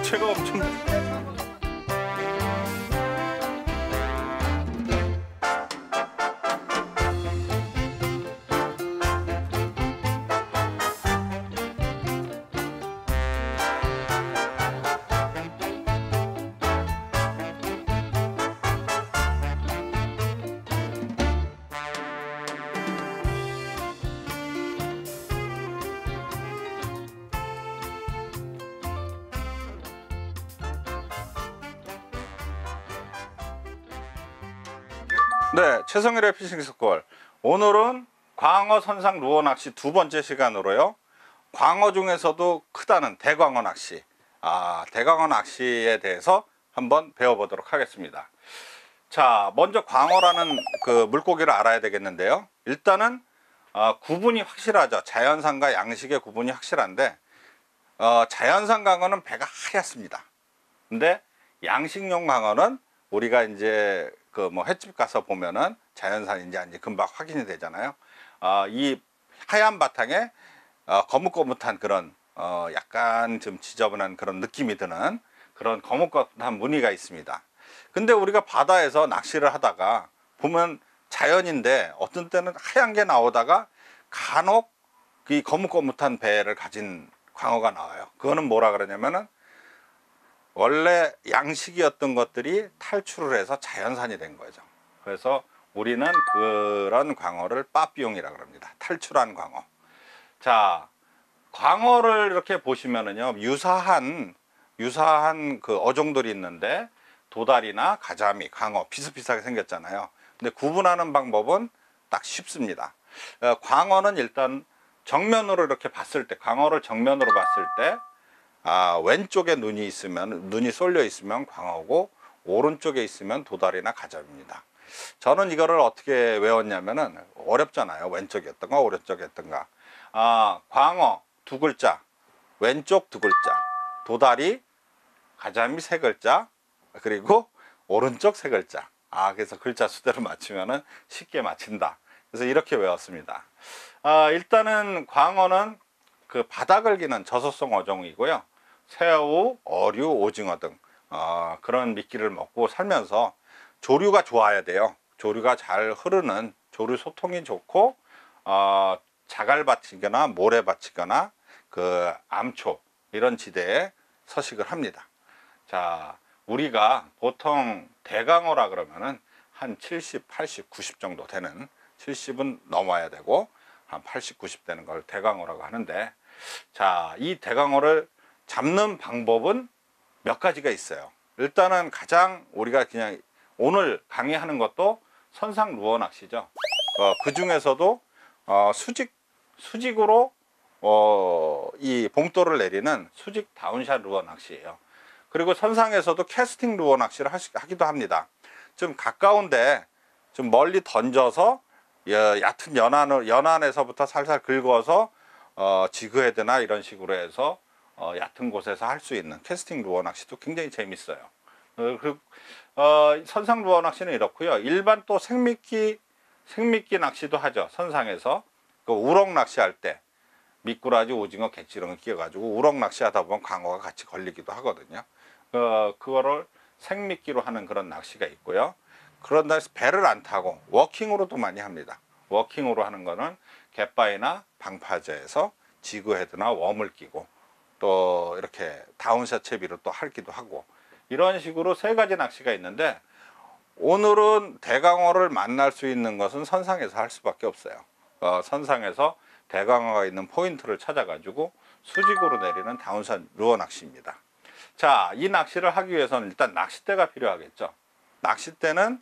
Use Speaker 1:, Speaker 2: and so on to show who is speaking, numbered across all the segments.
Speaker 1: 제가 엄청 네, 최성일의 피싱 스콜. 오늘은 광어 선상 루어 낚시 두 번째 시간으로요. 광어 중에서도 크다는 대광어 낚시, 대광어 낚시에 대해서 한번 배워보도록 하겠습니다. 자, 먼저 광어라는 그 물고기를 알아야 되겠는데요. 일단은 구분이 확실하죠. 자연산과 양식의 구분이 확실한데, 자연산 광어는 배가 하얗습니다. 근데 양식용 광어는 우리가 이제 그 뭐 횟집 가서 보면은 자연산인지 아닌지 금방 확인이 되잖아요. 이 하얀 바탕에 거뭇거뭇한 그런 약간 좀 지저분한 그런 느낌이 드는 그런 거뭇거뭇한 무늬가 있습니다. 근데 우리가 바다에서 낚시를 하다가 보면 자연인데 어떤 때는 하얀 게 나오다가 간혹 이 거뭇거뭇한 배를 가진 광어가 나와요. 그거는 뭐라 그러냐면은 원래 양식이었던 것들이 탈출을 해서 자연산이 된 거죠. 그래서 우리는 그런 광어를 빠삐용이라고 합니다. 탈출한 광어. 자, 광어를 이렇게 보시면은요, 유사한 그 어종들이 있는데 도다리나 가자미, 광어 비슷비슷하게 생겼잖아요. 근데 구분하는 방법은 딱 쉽습니다. 광어는 일단 정면으로 이렇게 봤을 때, 광어를 정면으로 봤을 때 왼쪽에 눈이 쏠려 있으면 광어고 오른쪽에 있으면 도다리나 가자미입니다. 저는 이거를 어떻게 외웠냐면은 어렵잖아요. 왼쪽이었던가 오른쪽이었던가. 광어 두 글자, 왼쪽 두 글자, 도다리, 가자미 세 글자, 그리고 오른쪽 세 글자. 그래서 글자 수대로 맞추면은 쉽게 맞힌다. 그래서 이렇게 외웠습니다. 일단은 광어는 그 바닥을 기는 저소성 어종이고요. 새우, 어류, 오징어 등 그런 미끼를 먹고 살면서 조류가 좋아야 돼요. 조류가 잘 흐르는, 조류 소통이 좋고 자갈밭이거나 모래밭이거나 그 암초 이런 지대에 서식을 합니다. 자, 우리가 보통 대광어라 그러면은 한 70, 80, 90 정도 되는, 70은 넘어야 되고 한 80, 90 되는 걸 대광어라고 하는데, 자, 이 대광어를 잡는 방법은 몇 가지가 있어요. 일단은 가장 우리가 그냥 오늘 강의하는 것도 선상 루어 낚시죠. 그 중에서도 수직으로 이 봉돌을 내리는 수직 다운샷 루어 낚시예요. 그리고 선상에서도 캐스팅 루어 낚시를 하기도 합니다. 좀 가까운데 좀 멀리 던져서 얕은 연안에서부터 살살 긁어서 지그헤드나 이런 식으로 해서 얕은 곳에서 할 수 있는 캐스팅 루어 낚시도 굉장히 재밌어요. 선상 루어 낚시는 이렇고요. 일반 또 생미끼 낚시도 하죠. 선상에서 그 우럭 낚시할 때 미꾸라지, 오징어, 갯지 이런 거 끼워가지고 우럭 낚시하다 보면 광어가 같이 걸리기도 하거든요. 그거를 생미끼로 하는 그런 낚시가 있고요. 그런다 해서 배를 안 타고 워킹으로도 많이 합니다. 워킹으로 하는 거는 갯바위나 방파제에서 지그헤드나 웜을 끼고 또 이렇게 다운샷 채비로 또 하기도 하고, 이런 식으로 세 가지 낚시가 있는데 오늘은 대광어를 만날 수 있는 것은 선상에서 할 수밖에 없어요. 선상에서 대광어가 있는 포인트를 찾아가지고 수직으로 내리는 다운샷 루어 낚시입니다. 자, 이 낚시를 하기 위해서는 일단 낚싯대가 필요하겠죠. 낚싯대는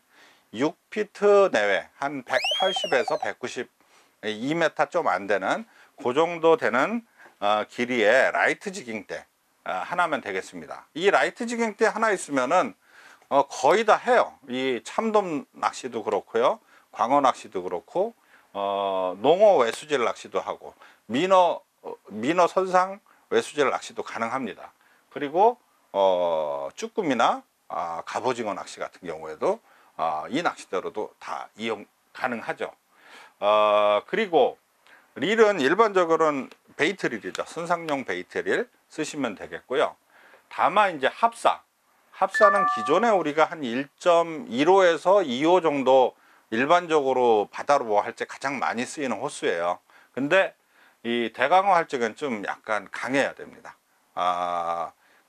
Speaker 1: 6피트 내외, 한 180에서 190, 2m 좀 안 되는 그 정도 되는 길이의 라이트 지깅대 하나면 되겠습니다. 이 라이트 지깅대 하나 있으면은 거의 다 해요. 이 참돔 낚시도 그렇고요, 광어 낚시도 그렇고, 농어 외수질 낚시도 하고, 민어 선상 외수질 낚시도 가능합니다. 그리고 쭈꾸미나 갑오징어 낚시 같은 경우에도 이 낚싯대로도 다 이용 가능하죠. 그리고 릴은 일반적으로는 베이트 릴이죠. 선상용 베이트 릴 쓰시면 되겠고요. 다만 이제 합사는 기존에 우리가 한 1.15에서 2호 정도 일반적으로 바다로 뭐 할 때 가장 많이 쓰이는 호수예요. 근데 이 대강어 할 적은 좀 약간 강해야 됩니다.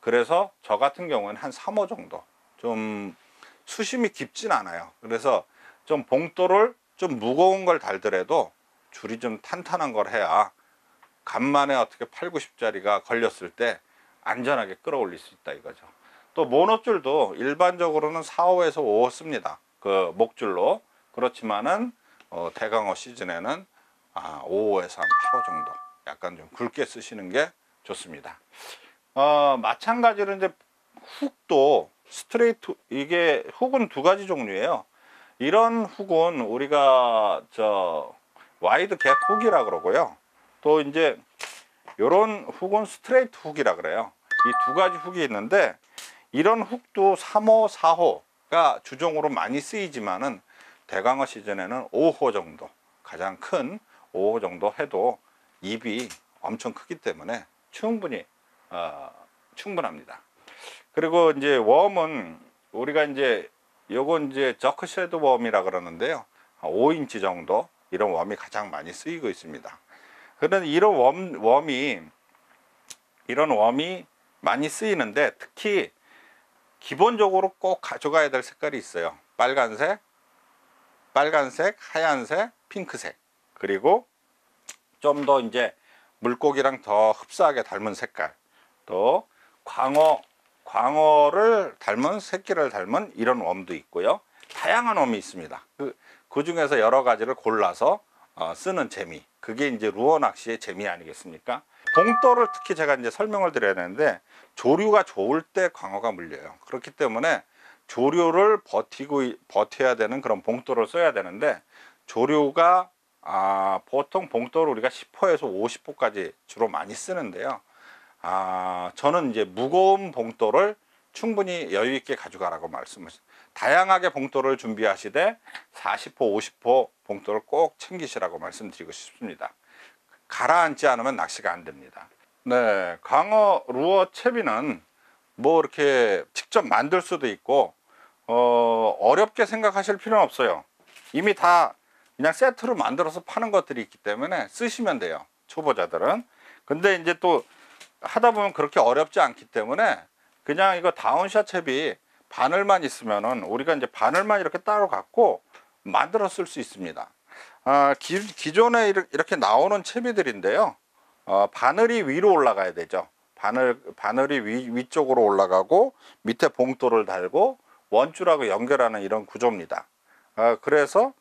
Speaker 1: 그래서 저 같은 경우는 한 3호 정도, 좀 수심이 깊진 않아요. 그래서 좀 봉돌을 좀 무거운 걸 달더라도 줄이 좀 탄탄한 걸 해야 간만에 어떻게 8, 90짜리가 걸렸을 때 안전하게 끌어올릴 수 있다 이거죠. 또 모노줄도 일반적으로는 4호에서 5호 씁니다. 그 목줄로. 그렇지만은 대강어 시즌에는 5호에서 한 8호 정도 약간 좀 굵게 쓰시는 게 좋습니다. 마찬가지로 이제 훅도 스트레이트, 이게 훅은 두 가지 종류예요. 이런 훅은 우리가 와이드 갭 훅이라 그러고요. 또 이제 이런 훅은 스트레이트 훅이라 그래요. 이 두 가지 훅이 있는데, 이런 훅도 3호, 4호가 주종으로 많이 쓰이지만은 대강어 시즌에는 5호 정도, 가장 큰 5호 정도 해도 입이 엄청 크기 때문에 충분히 충분합니다. 그리고 이제 웜은 우리가 이제 요건 이제 저크 섀드 웜이라 그러는데요. 5인치 정도 이런 웜이 가장 많이 쓰이고 있습니다. 그런데 이런 웜이 많이 쓰이는데, 특히 기본적으로 꼭 가져가야 될 색깔이 있어요. 빨간색, 하얀색, 핑크색. 그리고 좀 더 이제 물고기랑 더 흡사하게 닮은 색깔. 또 광어를 닮은, 새끼를 닮은 이런 웜도 있고요. 다양한 웜이 있습니다. 그 중에서 여러 가지를 골라서 쓰는 재미. 그게 이제 루어 낚시의 재미 아니겠습니까? 봉돌을 특히 제가 이제 설명을 드려야 되는데, 조류가 좋을 때 광어가 물려요. 그렇기 때문에 조류를 버텨야 되는 그런 봉돌을 써야 되는데, 조류가 보통 봉돌을 우리가 10호에서 50호까지 주로 많이 쓰는데요. 저는 이제 무거운 봉돌을 충분히 여유 있게 가져가라고 말씀하셨습니다. 다양하게 봉돌을 준비하시되 40호, 50호 봉돌을 꼭 챙기시라고 말씀드리고 싶습니다. 가라앉지 않으면 낚시가 안 됩니다. 네, 광어 루어 채비는 뭐 이렇게 직접 만들 수도 있고 어렵게 생각하실 필요는 없어요. 이미 다 그냥 세트로 만들어서 파는 것들이 있기 때문에 쓰시면 돼요, 초보자들은. 근데 이제 또 하다 보면 그렇게 어렵지 않기 때문에 그냥 이거 다운샷 채비 바늘만 있으면은 우리가 이제 바늘만 이렇게 따로 갖고 만들어 쓸 수 있습니다. 기존에 이렇게 나오는 채비들인데요. 바늘이 위로 올라가야 되죠. 바늘이 위쪽으로 올라가고 밑에 봉돌을 달고 원줄하고 연결하는 이런 구조입니다. 그래서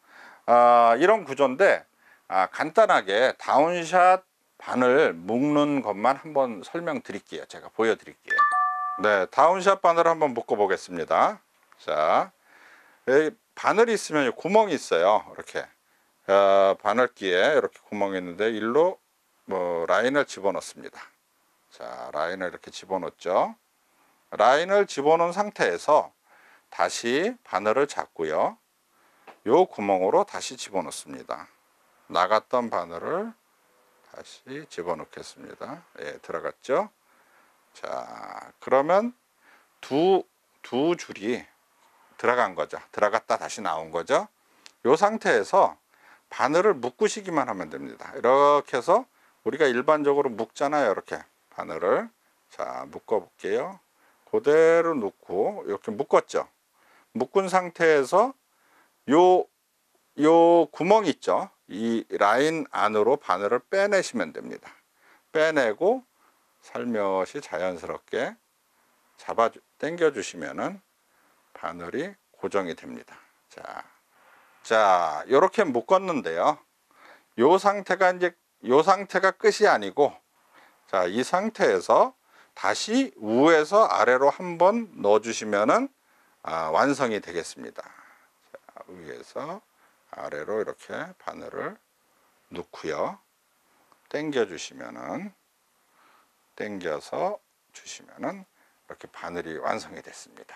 Speaker 1: 이런 구조인데, 간단하게 다운샷 바늘 묶는 것만 한번 설명드릴게요. 제가 보여드릴게요. 네, 다운샷 바늘 한번 묶어 보겠습니다. 자, 여기 바늘이 있으면 구멍이 있어요. 이렇게 바늘기에 이렇게 구멍이 있는데, 일로 라인을 집어넣습니다. 자, 라인을 이렇게 집어넣죠. 라인을 집어넣은 상태에서 다시 바늘을 잡고요, 요 구멍으로 다시 집어넣습니다. 나갔던 바늘을 다시 집어넣겠습니다. 예, 들어갔죠. 자, 그러면 두 줄이 들어간 거죠. 들어갔다 다시 나온 거죠. 요 상태에서 바늘을 묶으시기만 하면 됩니다. 이렇게 해서 우리가 일반적으로 묶잖아요. 이렇게 바늘을. 자, 묶어 볼게요. 그대로 놓고 이렇게 묶었죠. 묶은 상태에서 요 구멍 있죠. 이 라인 안으로 바늘을 빼내시면 됩니다. 빼내고 살며시 자연스럽게 당겨 주시면은 바늘이 고정이 됩니다. 자, 이렇게 묶었는데요. 요 상태가 끝이 아니고, 자, 이 상태에서 다시 위에서 아래로 한번 넣어 주시면은 완성이 되겠습니다. 자, 위에서 아래로 이렇게 바늘을 넣고요. 당겨서 주시면은 이렇게 바늘이 완성이 됐습니다.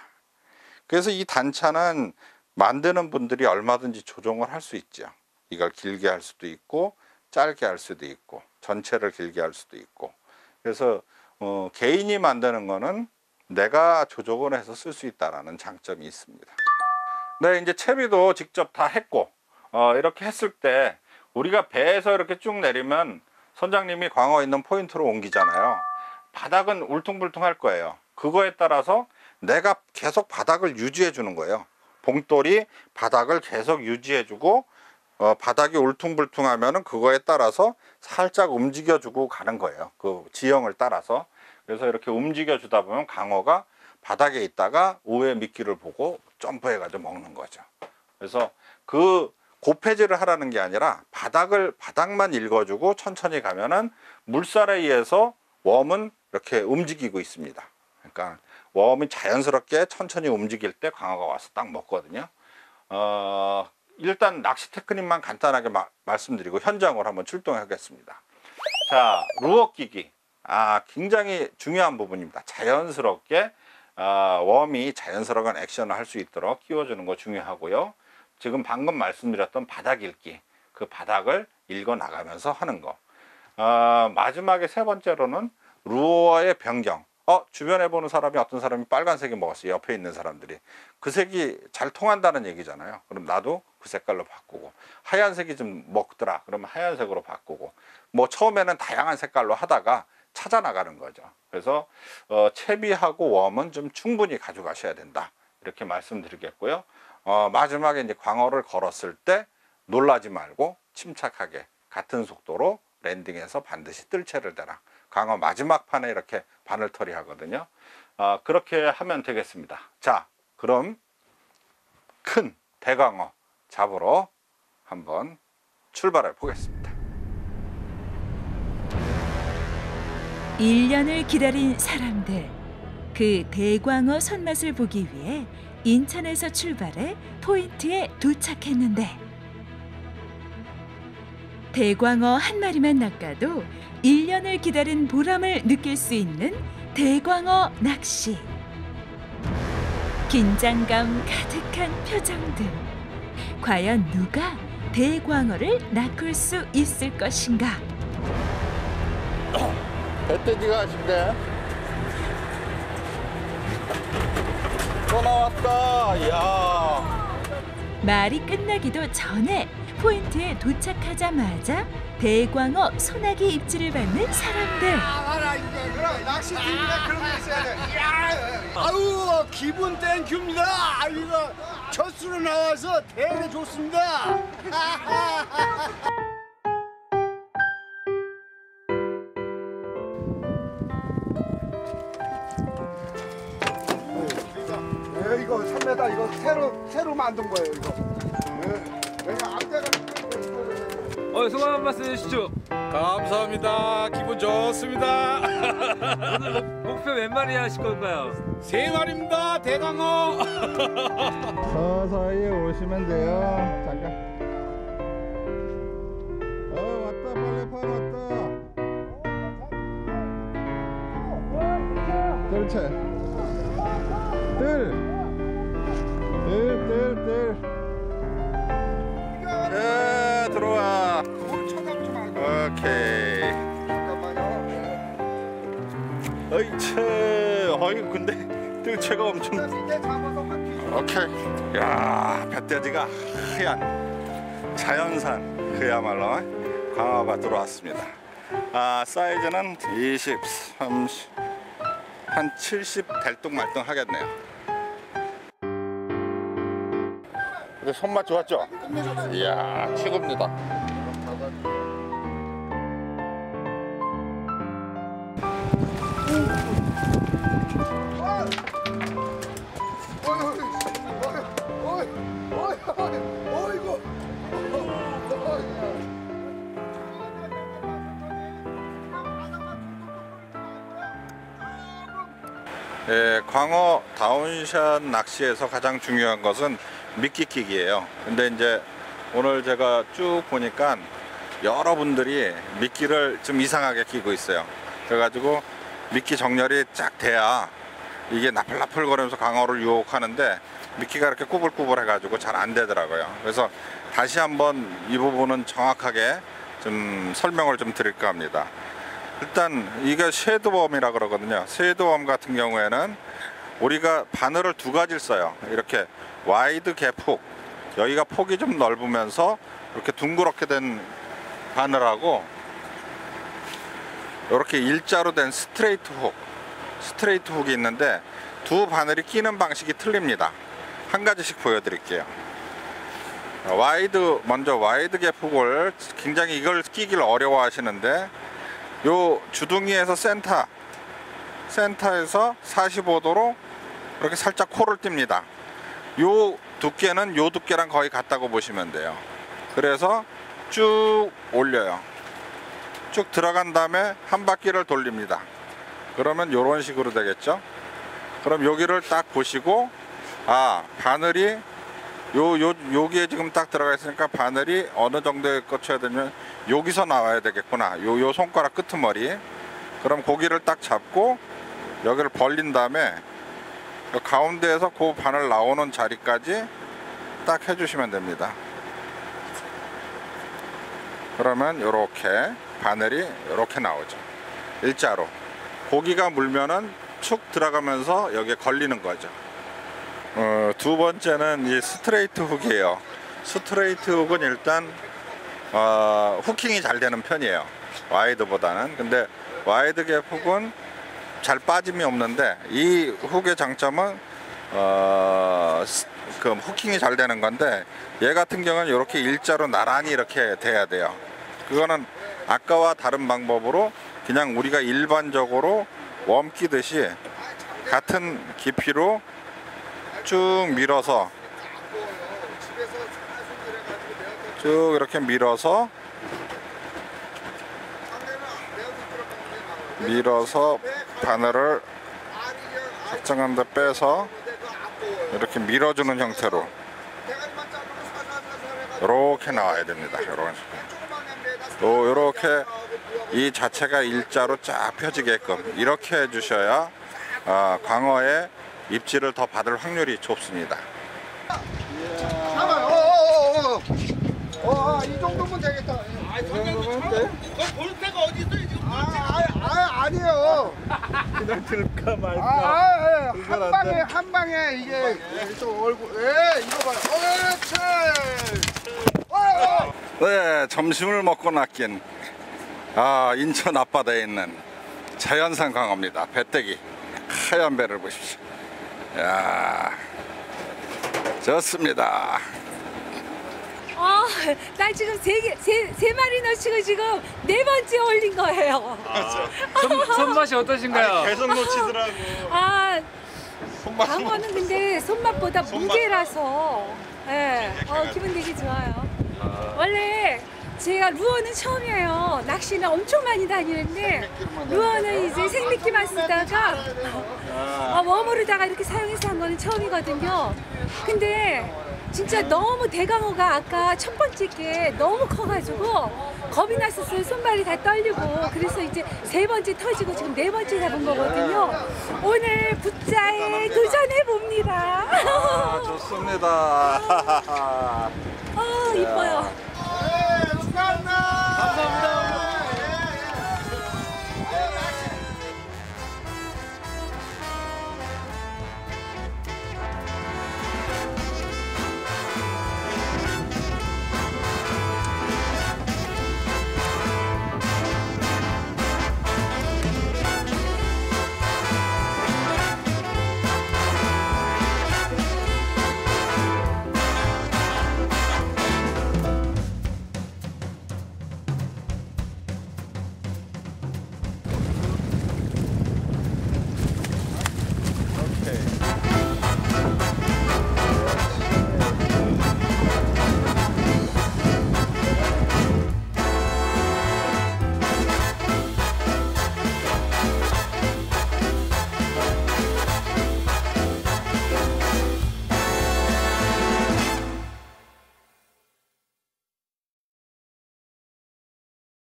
Speaker 1: 그래서 이 단차는 만드는 분들이 얼마든지 조정을 할 수 있죠. 이걸 길게 할 수도 있고 짧게 할 수도 있고 전체를 길게 할 수도 있고. 그래서 개인이 만드는 거는 내가 조종을 해서 쓸 수 있다는 장점이 있습니다. 네, 이제 채비도 직접 다 했고 이렇게 했을 때 우리가 배에서 이렇게 쭉 내리면 선장님이 광어 있는 포인트로 옮기잖아요. 바닥은 울퉁불퉁할 거예요. 그거에 따라서 내가 계속 바닥을 유지해 주는 거예요. 봉돌이 바닥을 계속 유지해 주고 바닥이 울퉁불퉁하면은 그거에 따라서 살짝 움직여 주고 가는 거예요. 그 지형을 따라서. 그래서 이렇게 움직여 주다 보면 광어가 바닥에 있다가 우회 미끼를 보고 점프해 가지고 먹는 거죠. 그래서 그 고폐질을 하라는 게 아니라 바닥만 읽어주고 천천히 가면은 물살에 의해서 웜은 이렇게 움직이고 있습니다. 그러니까 웜이 자연스럽게 천천히 움직일 때 광어가 와서 딱 먹거든요. 일단 낚시 테크닉만 간단하게 말씀드리고 현장으로 한번 출동하겠습니다. 자, 루어 끼기. 굉장히 중요한 부분입니다. 자연스럽게 웜이 자연스러운 액션을 할 수 있도록 끼워주는 거 중요하고요. 지금 방금 말씀드렸던 바닥 읽기, 그 바닥을 읽어 나가면서 하는 거. 마지막에 세 번째로는 루어의 변경. 주변에 보는 사람이 어떤 사람이 빨간색이 먹었어요. 옆에 있는 사람들이. 그 색이 잘 통한다는 얘기잖아요. 그럼 나도 그 색깔로 바꾸고, 하얀색이 좀 먹더라. 그러면 하얀색으로 바꾸고, 뭐 처음에는 다양한 색깔로 하다가 찾아 나가는 거죠. 그래서 채비하고 웜은 좀 충분히 가져가셔야 된다. 이렇게 말씀드리겠고요. 마지막에 이제 광어를 걸었을 때 놀라지 말고 침착하게 같은 속도로 랜딩해서 반드시 뜰채를 대라. 광어 마지막 판에 이렇게 바늘털이 하거든요. 그렇게 하면 되겠습니다. 자, 그럼 큰 대광어 잡으러 한번 출발해 보겠습니다.
Speaker 2: 1년을 기다린 사람들, 그 대광어 손맛을 보기 위해 인천에서 출발해 포인트에 도착했는데, 대광어 한 마리만 낚아도 1년을 기다린 보람을 느낄 수 있는 대광어 낚시. 긴장감 가득한 표정들. 과연 누가 대광어를 낚을 수 있을 것인가?
Speaker 1: 배때지가 하신데 또 나왔다. 이야.
Speaker 2: 말이 끝나기도 전에 포인트에 도착하자마자 대광어 소나기 입질을 받는 사람들.
Speaker 3: 그럼 낚시팀이나 그런 거 있어야 돼. 아유, 기분 땡큐입니다. 이거 첫 수로 나와서 대회 좋습니다. 이거 3m 이거 새로 만든 거예요 이거. 내가 앞대가
Speaker 4: 소감 한 말씀 해주시죠.
Speaker 5: 감사합니다. 기분 좋습니다.
Speaker 4: 오늘 목표 몇 마리 하실 건가요?
Speaker 5: 3마리입니다. 대광어.
Speaker 1: 서서히 오시면 돼요. 잠깐. 왔다. 빨리 판 왔다. 뜰채. 뜰. 자, 들어와.
Speaker 3: 쳐다보지 말고.
Speaker 1: 오케이.
Speaker 3: 잠깐만요.
Speaker 1: 어이채. 근데 뜰채가 엄청.
Speaker 3: 이제 잡아서 한 피.
Speaker 1: 오케이. 야, 뱃돼지가 하얀 자연산 그야말로 광어가 들어왔습니다. 사이즈는 20, 30, 한 70 될뚱말뚱 하겠네요. 근데 손맛 좋았죠? 이야, 최고입니다. 광어 다운샷 낚시에서 가장 중요한 것은 미끼 끼기예요. 근데 이제 오늘 제가 쭉 보니까 여러분들이 미끼를 좀 이상하게 끼고 있어요. 그래가지고 미끼 정렬이 쫙 돼야 이게 나풀나풀 거리면서 광어를 유혹하는데 미끼가 이렇게 꾸불꾸불 해가지고 잘 안 되더라고요. 그래서 다시 한번 이 부분은 정확하게 좀 설명을 좀 드릴까 합니다. 일단 이게 쉐드웜이라 그러거든요. 쉐드웜 같은 경우에는 우리가 바늘을 두 가지를 써요. 이렇게 와이드 갭 훅, 여기가 폭이 좀 넓으면서 이렇게 둥그렇게 된 바늘하고 이렇게 일자로 된 스트레이트 훅이 있는데 두 바늘이 끼는 방식이 틀립니다. 한 가지씩 보여드릴게요. 먼저 와이드 갭 훅을 굉장히 이걸 끼기를 어려워 하시는데 요 주둥이에서 센터에서 45도로 이렇게 살짝 코를 띱니다. 요 두께는 요 두께랑 거의 같다고 보시면 돼요. 그래서 쭉 올려요. 쭉 들어간 다음에 한 바퀴를 돌립니다. 그러면 요런 식으로 되겠죠. 그럼 여기를 딱 보시고 바늘이 여기에 지금 딱 들어가 있으니까 바늘이 어느 정도에 꽂혀야 되면 여기서 나와야 되겠구나. 요 손가락 끄트머리. 그럼 고기를 딱 잡고 여기를 벌린 다음에 가운데에서 그 바늘 나오는 자리까지 딱 해주시면 됩니다. 그러면 이렇게 바늘이 이렇게 나오죠. 일자로 고기가 물면은 축 들어가면서 여기에 걸리는 거죠. 두 번째는 이 스트레이트 훅이에요. 스트레이트 훅은 일단 후킹이 잘 되는 편이에요. 와이드보다는. 근데 와이드 갭 훅은 잘 빠짐이 없는데 이 훅의 장점은 그 후킹이 잘 되는 건데 얘 같은 경우는 이렇게 일자로 나란히 이렇게 돼야 돼요. 그거는 아까와 다른 방법으로 그냥 우리가 일반적으로 웜 끼듯이 같은 깊이로 쭉 밀어서 쭉 이렇게 밀어서 바늘을 적정한 데 빼서 이렇게 밀어주는 형태로 이렇게 나와야 됩니다. 이렇게 이 자체가 일자로 쫙 펴지게끔 이렇게 해주셔야 광어의 입질을 더 받을 확률이 높습니다.
Speaker 3: 이 정도면 되겠다. 볼 데가 어디 있어? 아니에요.
Speaker 1: 그냥 들까 말까.
Speaker 3: 한 방에 이게 또 얼굴. 이거 봐요. 그렇지.
Speaker 1: 네, 점심을 먹고 낚인 인천 앞바다에 있는 자연산 광어입니다. 배때기 하얀 배를 보십시오. 야, 좋습니다.
Speaker 6: 나 지금 세 마리 넣치고 지금 4번째 올린 거예요.
Speaker 4: 손맛이 어떠신가요?
Speaker 1: 계속 놓치더라고.
Speaker 6: 광어는 근데 손맛보다 무게라서 기분 되게 좋아요. 원래 제가 루어는 처음이에요. 낚시는 엄청 많이 다니는데 루어는 이제 생미끼만 쓰다가 웜으로다가 이렇게 사용해서 한 거는 처음이거든요. 근데 진짜 너무 대광어가 아까 첫 번째 게 너무 커가지고 겁이 났었어요. 손발이 다 떨리고. 그래서 이제 3번째 터지고 지금 4번째 잡은 거거든요. 오늘 붓자에 도전해 봅니다.
Speaker 1: 좋습니다.
Speaker 6: 이뻐요.